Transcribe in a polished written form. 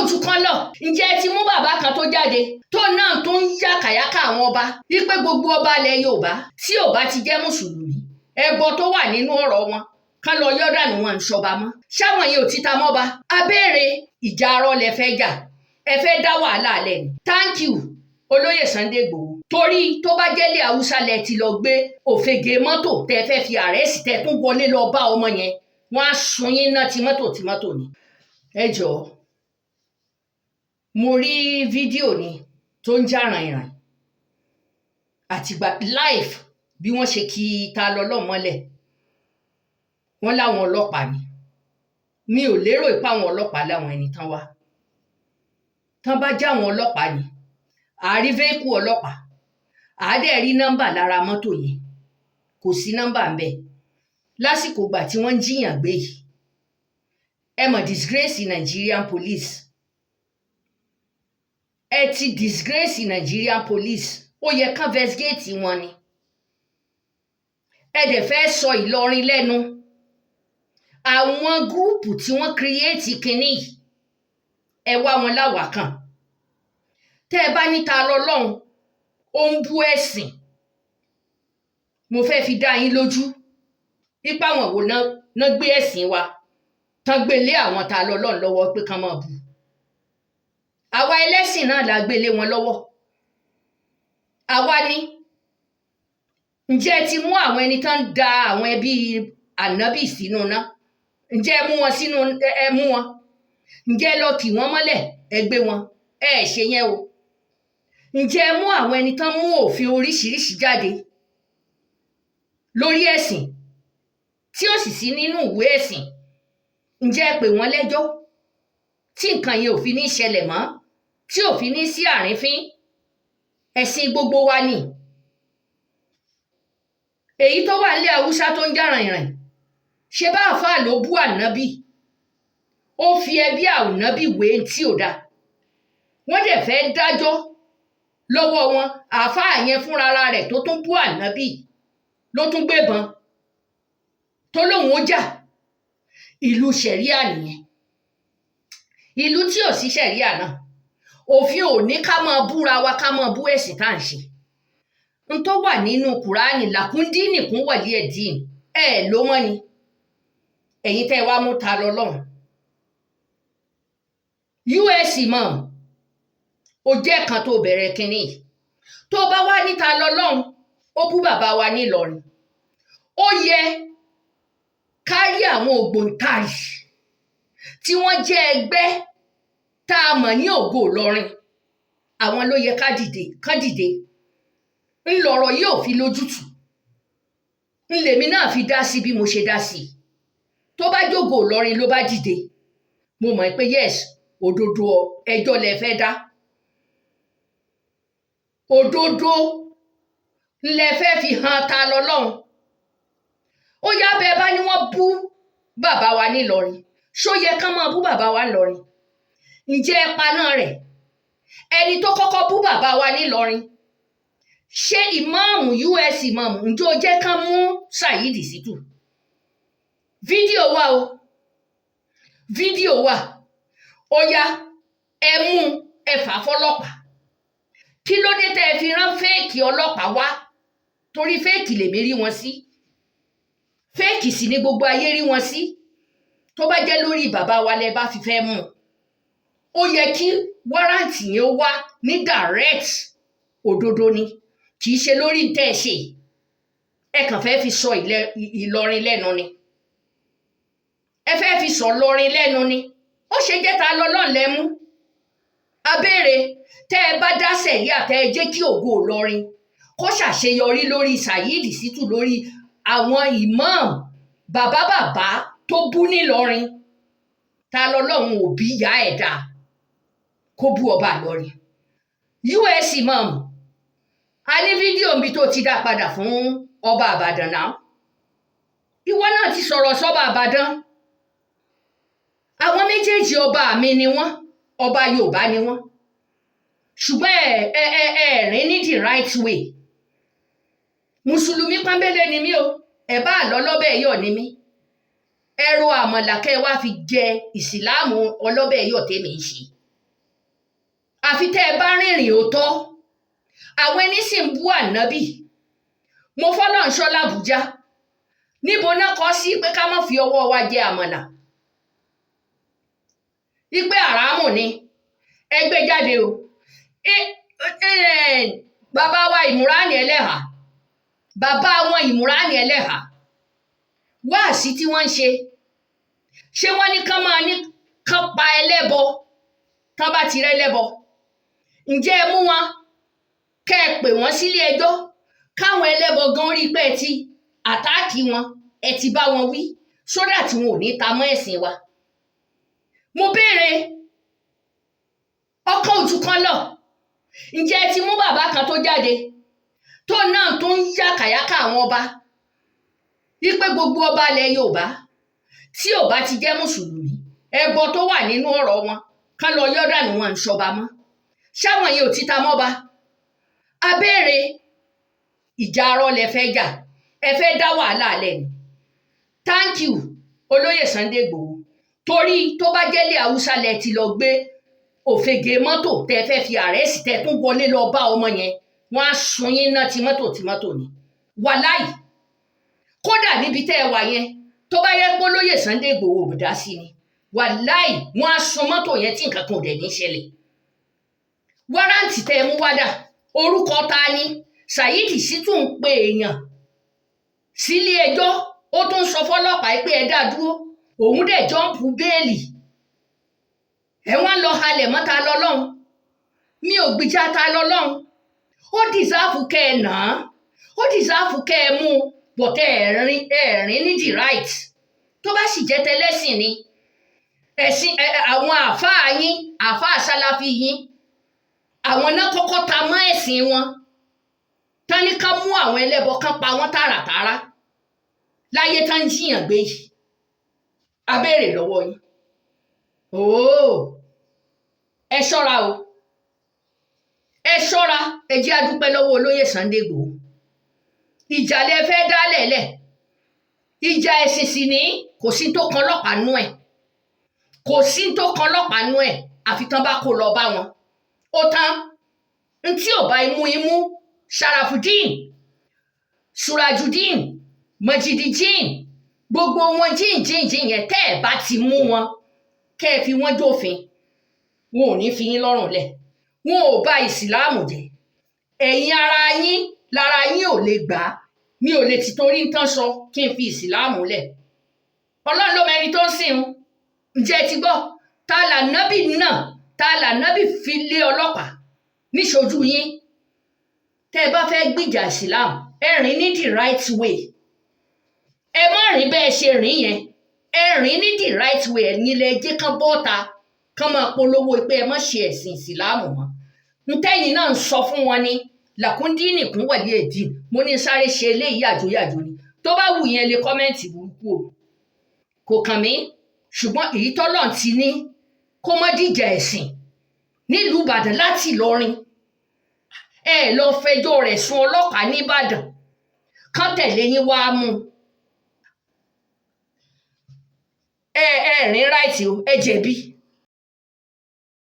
jù kan lọ. Ǹjẹ́ ẹ ti mú bàbá kan tó jáde tó náà tó ń yàkàyàkà àwọn ọba wípé gbogbo ọba ilẹ̀ Yorùbá tí ò bá ti jẹ́ mùsùlùmí ẹbọ tó wà nínú ọ̀rọ̀ wọn kán lọ yọ́dànù wọn ń ṣọba mọ́. Ṣáwọn yìí ò ti ta mọ́ba? Abéèrè ìjà arọ lẹ fẹ́ jà, ẹ fẹ́ dá wàhálà lẹ̀ ni. Thank you olóyè Sunday Igboho. Torí tó bá jẹ́lé Haúsá lẹ ti lọ gbé òfegè mọ́tò tẹ fẹ́ fi àrẹ́sì tẹ tún wọlé lọ bá ọmọ yẹn, wọ́n á sun yín ná tí mọ́tò ni. Ẹ jọ̀ọ́, mo rí fídíò ni tó ń jà ràìnràìn àtìgbà live bí wọ́n ṣe kí Talọlọ́run mọ́lẹ̀. Wọ́n láwọn ọlọ́pàá ni. Mi ò lérò ipá àwọn ọlọ́pàá láwọn ẹni tán wá. Tán bá já àwọn ọlọ́pàá ni, àárí véhíkù ọlọ́pàá, àádẹ́ rí nọ́mbà lára mọ́tò yẹn, kò sí nọ́mbà ń bẹ̀ lásìkò ìgbà tí wọ́n ń jiyàn gbé yìí. Ẹ mọ̀ disgrace Nigerian police. Ẹ ti disgrace Nigerian police. Ó yẹ kán investigate wọn ni. Ẹ dẹ̀ fẹ́ sọ Ìlọrin lẹ́nu. Àwọn gúrùpù tí wọ́n create kinní yìí, ẹ wá wọn láwàkàn. Tẹ́ ẹ bá ní Talọlọ́run ó ń bú ẹ̀sìn, mo fẹ́ fi dá yín lójú ipá wọn wò ná gbé ẹ̀sìn wa tán gbé lé àwọn Talọlọ́run lọ́wọ́ pé kán máa bú. Àwa ẹlẹ́sìn náà la gbé lé wọn lọ́wọ́. Àwa ni. Ǹjẹ́ ẹ ti mú àwọn ẹni tán ń da àwọn ẹbí ànábì sínú ná? Ǹjẹ́ ẹ mú wọn sínú ẹ mú wọn? Ǹjẹ́ ẹ lọ kì wọ́n mọ́lẹ̀ ẹ gbé wọn? Ẹ ṣe yẹn o. Ǹjẹ́ ẹ mú àwọn ẹni tán mú òfin oríṣiríṣi jáde lórí ẹ̀sìn tí ó sì sí nínú ìwé ẹ̀sìn? Ǹjẹ́ ẹ pè wọ́n lẹ́jọ́ tí nǹkan yẹn ò fi ní ṣẹlẹ̀ mọ́, tí ò fi ní sí àrífín? Ẹ̀sìn gbogbo wa ni. Èyí tó wà nílẹ̀ Haúsá tó ń jà ràìnràìn, ṣe bá àfáà ló bú ànábì, ó fi ẹbí ànábì wé tí ò dáa. Wọ́n dẹ̀ fẹ́ dájọ́ lọ́wọ́ wọn. Àfáà yẹn fúnra rẹ̀ tó tún bú ànábì ló tún gbébọn tó lóun ó jà. Ìlú ṣẹ̀ríà nìyẹn. Ìlú tí ò sí ṣẹ̀ríà náà, òfin ò ní ká máa búra wa, ká máa bú ẹ̀sìn tá à ń ṣe. N tó wà nínú Kùránì làkúndínì kún wọ̀lí ẹ̀dín ẹ̀ ló mọ́ ni. Ẹ̀yin tẹ́ wá mú Talọlọ́run. US imam ó jẹ́ kan tó bẹ̀rẹ̀ kínní. Tó bá wá ní Talọlọ́run ó bú bàbá wa ní Ìlọrin, ó yẹ kárí àwọn ògbóǹtarì tí wọ́n jẹ́ ẹgbẹ́ tá a mọ̀ ní Ògo Ìlọrin. Àwọn ló yẹ kán dìde. Ńlọrọ̀ yìí ò fi lójútùú. Ńlèmi náà fi dá sí bí mo ṣe dá sí. Tó bá jógo Ìlọrin ló bá dìde, mo mọ̀ pé yes, òdodo ẹjọ́ lẹ fẹ́ dá. Òdodo lẹ fẹ́ fi hàn Talọlọ́run. Ó yá bẹ́ẹ̀ bá ní wọ́n bú bàbá wa ní Ìlọrin, ṣó yẹ kán máa bú bàbá wa ní Ìlọrin? Ǹjẹ́ ẹ paná rẹ̀? Ẹni tó kọ́kọ́ bú bàbá wa ní Ìlọrin, ṣé ìmáàmù US ìmáàmù ǹjẹ́ ó jẹ́ kán mú Saheed Shittu? Fídíò wà o. Fídíò wà. Ó yá ẹ mú ẹ fà fọ́lọ́pàá. Kí ló dé tẹ́ ẹ fi rán fẹ́ẹ̀kì ọlọ́pàá wá? Torí fẹ́ẹ̀kì lèmi rí wọn sí. Fẹ́ẹ̀kì sì ni gbogbo ayé rí wọn sí. Tó bá jẹ́ lórí bàbá wa lẹ bá fi fẹ́ mú, ó yẹ kí wárántì yẹn wá ní direct. Òdodo ni, kì í ṣe lórí tẹ́ ẹ ṣe. Ẹ kàn fẹ́ fi sọ Ìlọrin lẹ́nu ni. Ẹ fẹ́ fi sọ Ìlọrin lẹ́nu ni. Ó ṣe jẹ́ Talọlọ́run lẹ mú. Abéèrè tẹ́ ẹ bá dá sẹ̀ríà tẹ́ ẹ jẹ́ kí Ògo Ìlọrin kó ṣàṣeyọrí lórí Saheed Shittu, lórí àwọn imam bàbá tó bú nílọrin. Talọlọ́run ò bí ìyá ẹ̀ dá kó bú ọba Ìlọrin. US imam, a ní fídíò mi tó ti dá padà fún ọba Ìbàdàn náà. Ìwọ náà ti sọ̀rọ̀ sọ́ba Ìbàdàn. Àwọn méjèèjì ọba mi ni wọ́n, ọba Yorùbá ni wọ́n. Ṣùgbọ́n ẹ rìn ní the right way. Mùsùlùmí pọ́nbélé ni mí o, ẹ bá lọ́lọ́bẹ̀ yọ̀ ni mí. Ẹ ro àmàlà kẹ́ wá fi jẹ ìsìláàmù ọlọ́bẹ̀ yọ̀ tèmi ń ṣe. àfi tẹ́ ẹ bá rìnrìn òótọ́. Àwọn ẹni sì ń bú ànábì. Mo fọ́lọ́run ṣọ́ l'Àbújá. Níbo náà kọ sí pé ká má fi ọwọ́ wa jẹ àmàlà? Ipe àràmù ni ẹ gbé jáde o. Bàbá wa Ìmúránì Ẹlẹ́hà, bàbá wọn Ìmúránì Ẹlẹ́hà, wáàsí tí wọ́n ń ṣé wọ́n ní kán máa ní kán pa ẹlẹ́bọ tán bá ti rẹ́lẹ́bọ? Ǹjẹ́ ẹ mú wọn kẹ́ ẹ pè wọ́n sílé ẹjọ́ káwọn ẹlẹ́bọ gan rí pé ẹ ti àtáàkì wọn, ẹ ti bá wọn wí sódà tí wọn ò ní ta mọ́ ẹ̀sìn wa? Mo béèrè ọkàn ojú kan lọ. Ǹjẹ́ ẹ ti mú bàbá kan tó jáde tó náà tó ń yàkàyàkà àwọn ọba wípé gbogbo ọba ilẹ̀ Yorùbá tí ò bá ti jẹ́ mùsùlùmí, ẹbọ tó wà nínú ọ̀rọ̀ wọn kán lọ yọ́dànù wọn ń ṣọba mọ́? Ṣáwọn yẹn ò ti ta mọ́ba? A béèrè ìjà arọ lẹ fẹ́ jà, ẹ fẹ́ dá wàhálà alẹ́ ni. Thank you olóyè Sunday Igboho, torí tó bá jẹ́lé Haúsá lẹ ti lọ gbé òfegè mọ́tò tẹ fẹ́ fi àrẹ́sì tẹ tún wọlé lọ bá ọmọ yẹn, wọ́n á sun yín náà tí mọ́tò ni. Wàláì kódà níbi tẹ́ ẹ wà yẹn tó bá yẹ pé olóyè Sunday Igboho ò dá sí ni, wàláì wọ́n á sun mọ́tò yẹn tí nǹkan kan ò dẹ̀ ní ṣẹlẹ̀. Wárántì tẹ́ ẹ mú wádà, orúkọ ta ni? Saheed Shittu ń pe èèyàn sílé ẹjọ́, ó tún sọ fọ́lọ́pàá pé ẹ dá dúró, òun dẹ̀ jọ́ǹpù béèlì. Ẹ wọ́n lọ halẹ̀ mọ́ ta lọ́lọ́run? Mi ò gbìjà ta lọ́lọ́run. Ó dìsáàfù kẹ́ ẹ nà án, ó dìsáàfù kẹ́ ẹ mú un, bọ̀tẹ́ ẹ̀rín ní the right. Tó bá sì jẹ́ tẹlẹ́sìn ni, ẹ̀sìn àwọn àáfàá yín, àáfàá Sálàfí yín, àwọn náà kọ́kọ́ ta mọ́ ẹ̀sìn wọn. Tán ní ká mú àwọn ẹlẹ́bọ kan pa wọ́n tààràtàrà láyé tán ń jiyàn gbé yìí. A béèrè lọ́wọ́ yín. Ẹ ṣọ́ra o, ẹ ṣọ́ra. Ẹ jẹ́ a dúpẹ́ lọ́wọ́ olóyè Sunday Igboho. Ìjà lẹ fẹ́ dálẹ̀lẹ̀, ìjà ẹ̀sìn sì ní kò sí tó kan ọlọ́pàá nú ẹ̀, kò sí tó kan ọlọ́pàá nú ẹ̀, àfi tán bá kó lọ bá wọn. Ó tán. Ntí ò bá imú Sharafudeen, Surajudeen, Majideen, gbogbo wọn jíǹjíǹjíǹ yẹn tẹ́ ẹ̀ bá ti mú wọn kẹ́ ẹ fi wọ́n jófin, wọn ò ní fi yín lọ́rùn lẹ̀. Wọn ò bà ìsìláàmù jẹ́. Ẹ̀yin ara yín lára yín ò lè gbà á. Mi ò lè ti torí ń tán sọ kí n fi ìsìláàmù lẹ̀. Ọlọ́run ló mẹni tó ń sìn un. Ǹjẹ́ ẹ ti gbọ́? Ta lànábì náà, ta lànábì fi lé ọlọ́pàá níṣojú yín? Tẹ́ ẹ bá fẹ́ gbìjà ìsìláàmù, ẹ rìn ní the right way. Ẹ má rìn bẹ́ẹ̀ ṣe rìn yẹn. Ẹ rìn ní the right way. Ẹ̀yin lẹ jẹ́ kán bọ́ta kán máa polówó pé ẹ má ṣe ẹ̀sìn ìsìláàmù mọ́. Ntẹ́yìn náà ń sọ fún wọn ní làkúndínì kún wẹ̀lí èdè. Mo ní sáré ṣe eléyìí yàjóyàjó ni. Tó bá wù yẹn lè kọ́mẹ́ǹtì burúkú o, kò kàn mí. Ṣùgbọ́n èyí tọ́lọ́run ti ní kó má dìjà ẹ̀sìn nílùú Ìbàdàn láti Ìlọrin, ẹ lọ fẹjọ́ rẹ̀ sùn ọlọ́pàá nìbàdàn kán tẹ̀lé yín wá mú. Ẹ rìn ráìtì o, ẹ jẹ̀bi.